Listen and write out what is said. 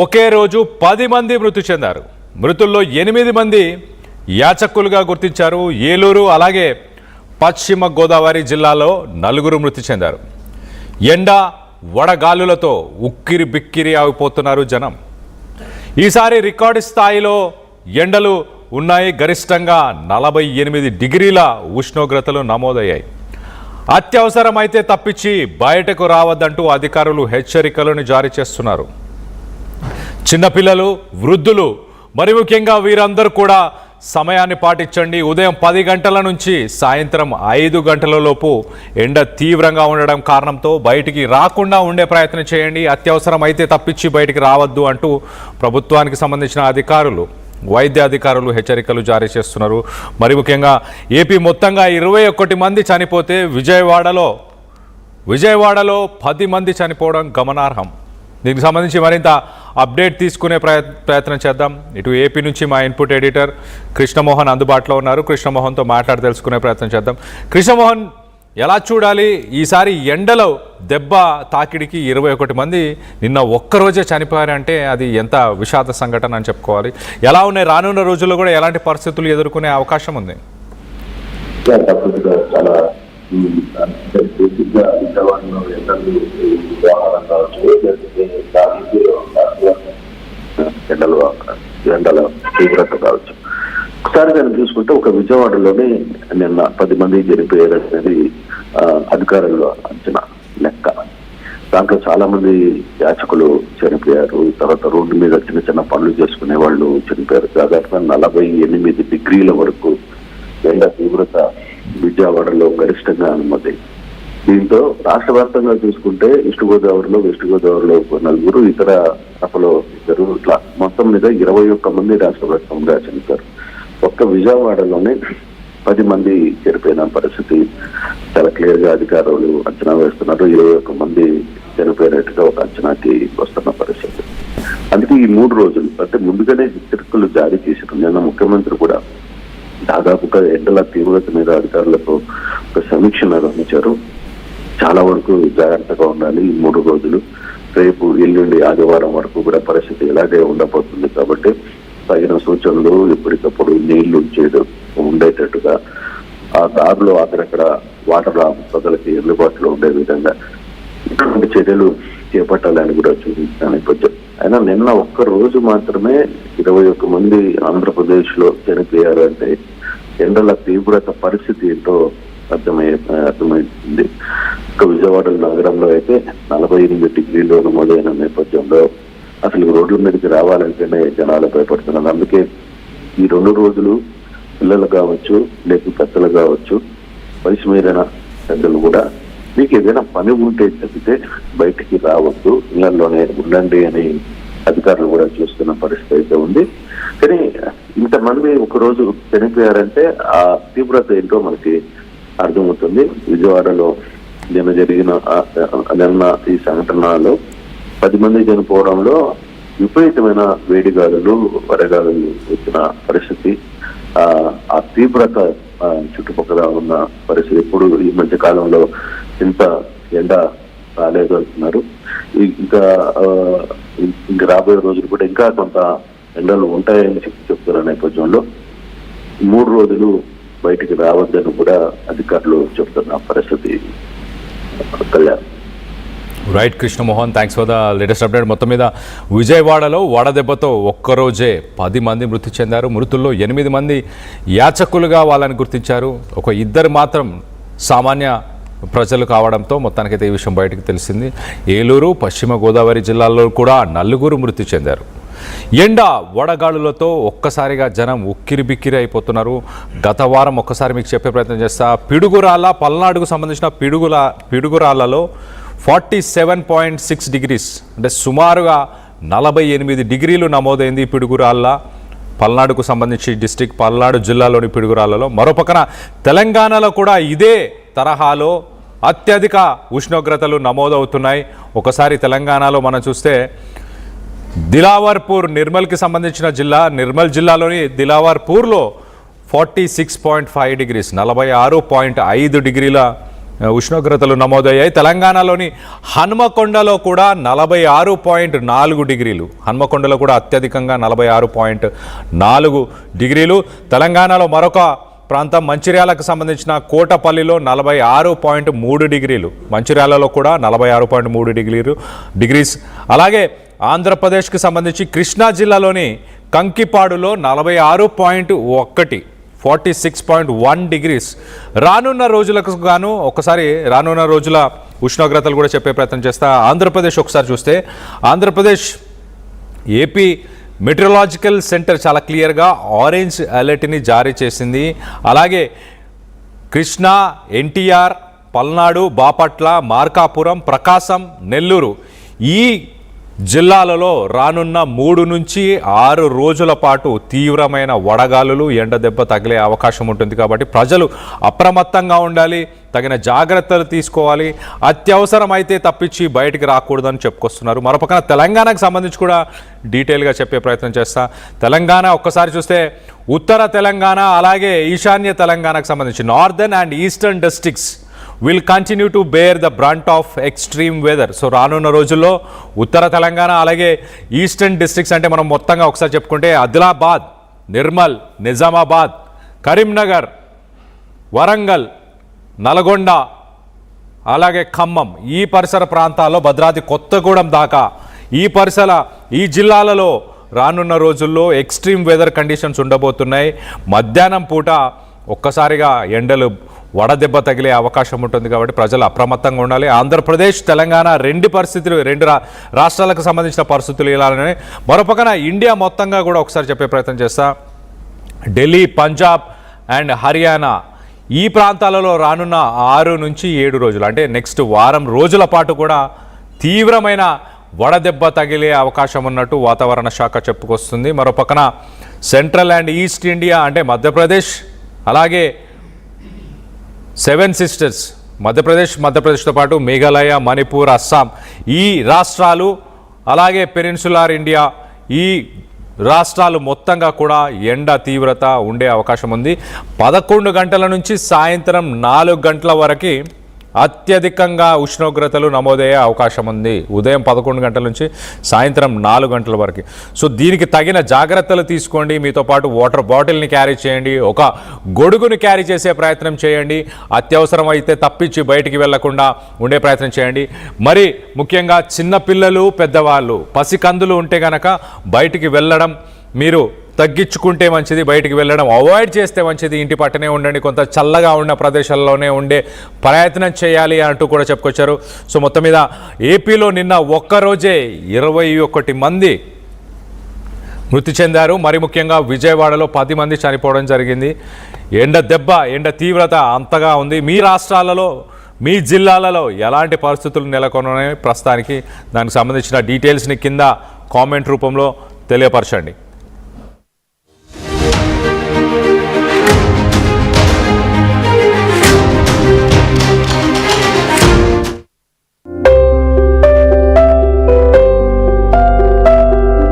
ఒకే రోజు 10 మంది మృతి చెందారు. మృతుల్లో 8 మంది యాచకులుగా గుర్తించారు. ఏలూరు అలాగే పశ్చిమ గోదావరి జిల్లాలో 4 మృతి చెందారు. ఎండ వడగాలులతో ఉక్కిరి బిక్కిరి అయిపోతున్నారు జనం. ఈసారి రికార్డు స్థాయిలో ఎండలు ఉన్నాయి. గరిష్టంగా 48 డిగ్రీల ఉష్ణోగ్రతలు నమోదయ్యాయి. అత్యవసరమైతే తప్పించి బయటకు రావద్దంటూ అధికారులు హెచ్చరికలను జారీ చేస్తున్నారు. చిన్నపిల్లలు, వృద్ధులు, మరి ముఖ్యంగా వీరందరూ కూడా సమయాన్ని పాటించండి. ఉదయం 10 గంటల నుంచి సాయంత్రం 5 గంటల లోపు ఎండ తీవ్రంగా ఉండడం కారణంతో బయటికి రాకుండా ఉండే ప్రయత్నం చేయండి. అత్యవసరం అయితే తప్పించి బయటికి రావద్దు అంటూ ప్రభుత్వానికి సంబంధించిన అధికారులు, వైద్య అధికారులు హెచ్చరికలు జారీ చేస్తున్నారు. మరి ముఖ్యంగా ఏపీ మొత్తంగా 21 మంది చనిపోతే విజయవాడలో 10 మంది చనిపోవడం గమనార్హం. దీనికి సంబంధించి మరింత అప్డేట్ తీసుకునే ప్రయత్నం చేద్దాం. ఇటు ఏపీ నుంచి మా ఇన్పుట్ ఎడిటర్ కృష్ణమోహన్ అందుబాటులో ఉన్నారు. కృష్ణమోహన్తో మాట్లాడి తెలుసుకునే ప్రయత్నం చేద్దాం. కృష్ణమోహన్, ఎలా చూడాలి ఈసారి ఎండలో దెబ్బ తాకిడికి 21 మంది నిన్న ఒక్కరోజే చనిపోయారంటే అది ఎంత విషాద సంఘటన అని చెప్పుకోవాలి. ఎలా ఉన్నాయి రానున్న రోజుల్లో కూడా ఎలాంటి పరిస్థితులు ఎదుర్కొనే అవకాశం ఉంది? చాలా బేసిక్గా విజయవాడలో వ్యవహారం కావచ్చు, ఎండల తీవ్రత కావచ్చు. ఒకసారి కానీ చూసుకుంటే ఒక విజయవాడలోనే నిన్న 10 మంది చనిపోయారు అనేది అధికారుల అంచనా లెక్క. దాంట్లో చాలా మంది యాచకులు చనిపోయారు. తర్వాత రోడ్డు మీద చిన్న చిన్న పనులు చేసుకునే వాళ్ళు చనిపోయారు. దాదాపుగా 48 డిగ్రీల వరకు ఎండ తీవ్రత విజయవాడలో గరిష్టంగా అనుమతి. దీంతో రాష్ట్ర వ్యాప్తంగా చూసుకుంటే ఈస్ట్ గోదావరిలో, వెస్ట్ గోదావరిలో 4, ఇతర అపలో 2, ఇట్లా మొత్తం మీద 21 మంది రాష్ట్ర వ్యాప్తంగా చనిపోయారు. ఒక్క విజయవాడలోనే 10 మంది చనిపోయిన పరిస్థితి చాలా క్లియర్ గా అధికారులు అంచనా వేస్తున్నారు. 21 మంది చనిపోయినట్టుగా ఒక అంచనాకి వస్తున్న పరిస్థితి. అందుకే ఈ 3 రోజులు అంటే ముందుగానే హెచ్చరికలు జారీ చేశారు. నిన్న ముఖ్యమంత్రి కూడా దాదాపుగా ఎండల తీవ్రత మీద అధికారులతో ఒక సమీక్ష నిర్వహించారు. చాలా వరకు జాగ్రత్తగా ఉండాలి ఈ 3 రోజులు. రేపు ఎల్లుండి ఆదివారం వరకు కూడా పరిస్థితి ఇలాగే ఉండబోతుంది. కాబట్టి తగిన సూచనలు ఎప్పటికప్పుడు నీళ్లు చేయడం ఉండేటట్టుగా, ఆ దారిలో అక్కడక్కడ వాటర్ ప్రజలకి అందుబాటులో ఉండే విధంగా ఇటువంటి చర్యలు చేపట్టాలని కూడా చూపించిన నేపథ్యం. అయినా నిన్న ఒక్క రోజు మాత్రమే 21 మంది ఆంధ్రప్రదేశ్ లో చనిపోయారు అంటే ఎండల తీవ్రత పరిస్థితి ఏంటో అర్థమైంది. ఒక విజయవాడ నగరంలో అయితే 48 డిగ్రీలు నమోదైన నేపథ్యంలో అసలు రోడ్ల మీదకి రావాలంటేనే జనాలు భయపడుతున్నారు. అందుకే ఈ 2 రోజులు పిల్లలు కావచ్చు, లేక పెద్దలు కావచ్చు, వయసు మీరైన పెద్దలు కూడా మీకు ఏదైనా పని ఉంటే తప్పితే బయటికి రావద్దు, ఇళ్లలోనే ఉండండి అని అధికారులు కూడా చూస్తున్న పరిస్థితి అయితే ఉంది. కానీ ఇంతమంది ఒకరోజు చనిపోయారంటే ఆ తీవ్రత ఏంటో మనకి అర్థమవుతుంది. విజయవాడలో నిన్న ఈ సంఘటనలో 10 మంది చనిపోవడంలో విపరీతమైన వేడిగాలులు, వడగాలులు వచ్చిన పరిస్థితి, ఆ తీవ్రత చుట్టుపక్కల ఉన్న పరిస్థితి. ఇప్పుడు ఈ మధ్య కాలంలో ఇంత ఎండ రాలేదు అంటున్నారు. ఇంకా రాబోయే రోజులు కూడా ఇంకా కొంత ఎండలు ఉంటాయని చెప్తున్న నేపథ్యంలో 3 రోజులు బయటికి రావద్దని కూడా అధికారులు చెప్తున్న పరిస్థితి. Kalyan. Right Krishnamohan, thanks for the latest update. మొత్తం మీద విజయవాడలో వడదెబ్బతో ఒక్కరోజే 10 మంది మృతి చెందారు. మృతుల్లో 8 మంది యాచకులుగా వాళ్ళని గుర్తించారు. ఒక 2 మాత్రం సామాన్య ప్రజలు కావడంతో మొత్తానికైతే ఈ విషయం బయటకు తెలిసింది. ఏలూరు, పశ్చిమ గోదావరి జిల్లాల్లో కూడా 4 మృతి చెందారు. ఎండ వడగాలులతో ఒక్కసారిగా జనం ఉక్కిరి బిక్కిరి అయిపోతున్నారు. గత వారం ఒక్కసారి మీకు చెప్పే ప్రయత్నం చేస్తా. పిడుగురాళ్ళ, పల్నాడుకు సంబంధించిన పిడుగురాళ్లలో 47.6 డిగ్రీస్ అంటే సుమారుగా 48 డిగ్రీలు నమోదైంది పిడుగురాళ్ళ. పల్నాడుకు సంబంధించి డిస్ట్రిక్ట్ పల్నాడు జిల్లాలోని పిడుగురాళ్లలో. మరోపక్కన తెలంగాణలో కూడా ఇదే తరహాలో అత్యధిక ఉష్ణోగ్రతలు నమోదవుతున్నాయి. ఒకసారి తెలంగాణలో మనం చూస్తే దిలావర్పూర్, నిర్మల్కి సంబంధించిన జిల్లా, నిర్మల్ జిల్లాలోని దిలావర్పూర్లో 46.5 డిగ్రీస్ 46.5 డిగ్రీల ఉష్ణోగ్రతలు నమోదయ్యాయి. తెలంగాణలోని హన్మకొండలో కూడా 46.4 డిగ్రీలు, హన్మకొండలో కూడా అత్యధికంగా 46.4 డిగ్రీలు. తెలంగాణలో మరొక ప్రాంతం మంచిర్యాలకు సంబంధించిన కోటపల్లిలో 46.3 డిగ్రీలు, మంచిర్యాలలో కూడా 46.3 డిగ్రీస్. అలాగే ఆంధ్రప్రదేశ్కి సంబంధించి కృష్ణా జిల్లాలోని కంకిపాడులో 46.1 46.1 డిగ్రీస్. రానున్న రోజులకు గాను ఒకసారి రానున్న రోజుల ఉష్ణోగ్రతలు కూడా చెప్పే ప్రయత్నం చేస్తా. ఆంధ్రప్రదేశ్ ఒకసారి చూస్తే ఆంధ్రప్రదేశ్ ఏపీ మెట్రలాజికల్ సెంటర్ చాలా క్లియర్గా ఆరెంజ్ అలర్ట్ని జారీ చేసింది. అలాగే కృష్ణా, ఎన్టీఆర్, పల్నాడు, బాపట్ల, మార్కాపురం, ప్రకాశం, నెల్లూరు ఈ జిల్లాలలో రానున్న 3 నుంచి 6 రోజుల పాటు తీవ్రమైన వడగాలులు, ఎండ దెబ్బ తగిలే అవకాశం ఉంటుంది. కాబట్టి ప్రజలు అప్రమత్తంగా ఉండాలి, తగిన జాగ్రత్తలు తీసుకోవాలి, అత్యవసరమైతే తప్పించి బయటికి రాకూడదని చెప్పుకొస్తున్నారు. మరోపక్కన తెలంగాణకు సంబంధించి కూడా డీటెయిల్గా చెప్పే ప్రయత్నం చేస్తా. తెలంగాణ ఒక్కసారి చూస్తే ఉత్తర తెలంగాణ అలాగే ఈశాన్య తెలంగాణకు సంబంధించి northern and eastern districts will continue to bear the brunt of extreme weather. So రానున్న రోజుల్లో ఉత్తర తెలంగాణ అలాగే ఈస్టర్న్ డిస్ట్రిక్ట్స్ అంటే మనం మొత్తంగా ఒకసారి చెప్పుకుంటే ఆదిలాబాద్, నిర్మల్, నిజామాబాద్, కరీంనగర్, వరంగల్, నల్గొండ అలాగే ఖమ్మం ఈ పరిసర ప్రాంతాల్లో భద్రాద్రి కొత్తగూడెం దాకా ఈ జిల్లాలలో రానున్న రోజుల్లో ఎక్స్ట్రీమ్ వెదర్ కండిషన్స్ ఉండబోతున్నాయి. మధ్యాహ్నం పూట ఒక్కసారిగా ఎండలు వడదెబ్బ తగిలే అవకాశం ఉంటుంది. కాబట్టి ప్రజలు అప్రమత్తంగా ఉండాలి. ఆంధ్రప్రదేశ్, తెలంగాణ రెండు రాష్ట్రాలకు సంబంధించిన పరిస్థితులు ఇలానే. మరోపక్కన ఇండియా మొత్తంగా కూడా ఒకసారి చెప్పే ప్రయత్నం చేస్తా. ఢిల్లీ, పంజాబ్ అండ్ హర్యానా ఈ ప్రాంతాలలో రానున్న 6 నుంచి 7 రోజులు అంటే నెక్స్ట్ వారం రోజుల పాటు కూడా తీవ్రమైన వడదెబ్బ తగిలే అవకాశం ఉన్నట్టు వాతావరణ శాఖ చెప్పుకొస్తుంది. మరోపక్కన సెంట్రల్ అండ్ ఈస్ట్ ఇండియా అంటే మధ్యప్రదేశ్ అలాగే 7 సిస్టర్స్ మధ్యప్రదేశ్తో పాటు మేఘాలయ, మణిపూర్, అస్సాం ఈ రాష్ట్రాలు అలాగే పెనిన్సులార్ ఇండియా ఈ రాష్ట్రాలు మొత్తంగా కూడా ఎండ తీవ్రత ఉండే అవకాశం ఉంది. 11 గంటల నుంచి సాయంత్రం 4 గంటల వరకు అత్యధికంగా ఉష్ణోగ్రతలు నమోదయ్యే అవకాశం ఉంది. ఉదయం 11 గంటల నుంచి సాయంత్రం 4 గంటల వరకు. సో దీనికి తగిన జాగ్రత్తలు తీసుకోండి. మీతో పాటు వాటర్ బాటిల్ని క్యారీ చేయండి, ఒక గొడుగుని క్యారీ చేసే ప్రయత్నం చేయండి. అత్యవసరం అయితే తప్పించి బయటికి వెళ్లకుండా ఉండే ప్రయత్నం చేయండి. మరి ముఖ్యంగా చిన్నపిల్లలు, పెద్దవాళ్ళు, పసికందులు ఉంటే కనుక బయటికి వెళ్ళడం మీరు తగ్గించుకుంటే మంచిది, బయటికి వెళ్ళడం అవాయిడ్ చేస్తే మంచిది. ఇంటి పక్కనే ఉండండి, కొంత చల్లగా ఉన్న ప్రదేశాల్లోనే ఉండే ప్రయత్నం చేయాలి అంటూ కూడా చెప్పుకొచ్చారు. సో మొత్తం మీద ఏపీలో నిన్న ఒక్కరోజే 21 మంది మృతి చెందారు. మరి ముఖ్యంగా విజయవాడలో 10 మంది చనిపోవడం జరిగింది. ఎండ తీవ్రత అంతగా ఉంది. మీ రాష్ట్రాలలో మీ జిల్లాలలో ఎలాంటి పరిస్థితులు నెలకొన్నాయి ప్రస్తుతానికి దానికి సంబంధించిన డీటెయిల్స్ని కింద కామెంట్ రూపంలో తెలియపరచండి.